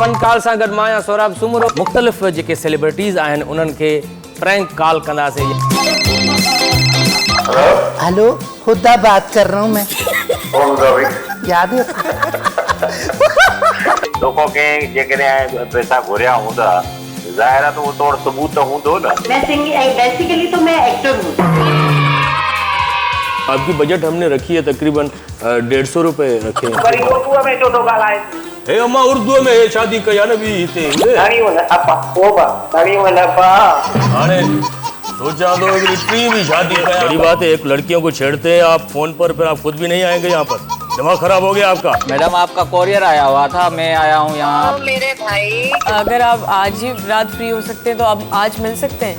फनकाल सां गॾु मां आहियां सौरभ सुमरो। मुख़्तलिफ़ जेके सेलिब्रिटीज़ आहिनि उन्हनि खे प्रैंक कॉल कंदासीं। हेलो, खुदा बात कर रहा हूँ मैं। याद है? लोगों के जेकॾहिं पैसा घुरिया हूंदा ज़ाहिर आहे त उहो तौर सबूत हूंदो न। बेसिकली तो मैं एक्टर हूँ। आपकी बजट हमने रखी है तकरीबन 150 रुपए रखे हैं। वरी उर्दू में छो थो ॻाल्हाए? हे अम्मा उर्दू में हे शादी कया न भी हिते खणी वञ अपा ओबा खणी वञ अपा। हाणे सोचा तो इतनी भी शादी कया। बड़ी बात है, एक लड़कियों को छेड़ते हैं आप फोन पर, फिर आप खुद भी नहीं आएंगे यहाँ पर। दिमाग खराब हो गया आपका। मैडम आपका कोरियर आया हुआ था, मैं आया हूँ यहाँ। मेरे भाई अगर आप आज ही रात फ्री हो सकते हैं तो आप आज मिल सकते हैं।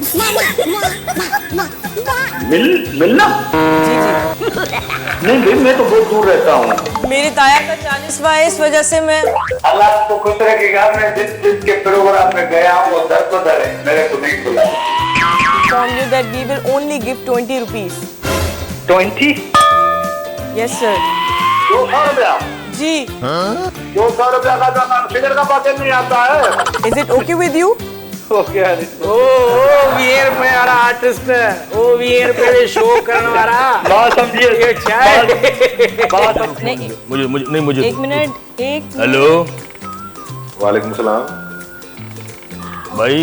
मिलना? जी जी। नहीं, मैं तो बहुत दूर रहता हूँ। मेरी ताया का 40वां है, इस वजह से मैं। अल्लाह आपको खुश रखेगा। मैं जिसके प्रोग्राम में गया हूँ वो दर बदर है, मेरे को नहीं बुला। Inform you that we will only give 20 rupees. 20? Yes sir. 200 रुपया? जी। 200 रुपया का तो फिगर का बात नहीं आता है। Is it okay with you? ओ वीर पे वाला आर्टिस्ट है, ओ वीर पे शो करने वाला। बात समझिए। ये चाय बात नहीं, मुझे एक मिनट। हेलो, वालेकुम सलाम। भाई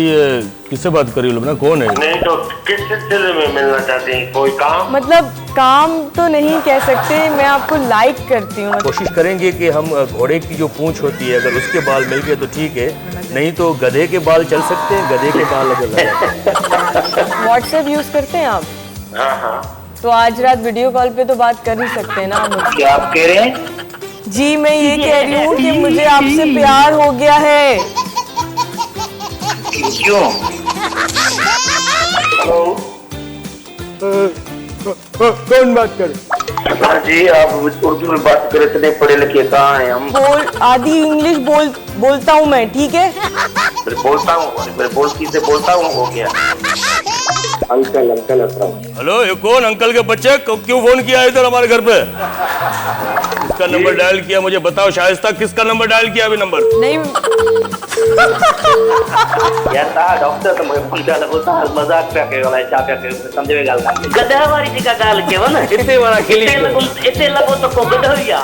किससे बात कर रही हो ना, कौन है? नहीं तो किस सिलसिले में मिलना चाहते हैं? कोई काम? मतलब काम तो नहीं कह सकते, मैं आपको लाइक करती हूँ। कोशिश करेंगे कि हम घोड़े की जो पूंछ होती है अगर उसके बाल मिल गए तो ठीक है, नहीं तो गधे के बाल चल सकते हैं। गधे के बाल अगर व्हाट्सएप यूज करते हैं आप? हाँ। तो आज रात वीडियो कॉल पे तो बात कर ही सकते हैं ना आप मुझसे। क्या आप कह रहे हैं? जी मैं ये कह रही हूँ कि मुझे आपसे प्यार हो गया है। क्यों? हेलो, कौन बात करे? हाँ जी, आप उर्दू में बात कर रहे थे। पढ़े लिखे कहाँ हैं हम? आधी इंग्लिश बोलता हूँ मैं, ठीक है? बोलता हूँ हो गया। अंकल हेलो, ये कौन अंकल के बच्चे? क्यों फोन किया इधर हमारे घर पे? किसका नंबर डायल किया मुझे बताओ शाइस्ता, किसका नंबर डायल किया अभी नंबर? नहीं यार ता डॉक्टर तो मुझे फोन कर बोलता है मजाक पे के वाला चा पे के समझे में गाल का गधा वाली जी का गाल के ना इतने वाला खेली इतने लगो तो को गधा हो गया।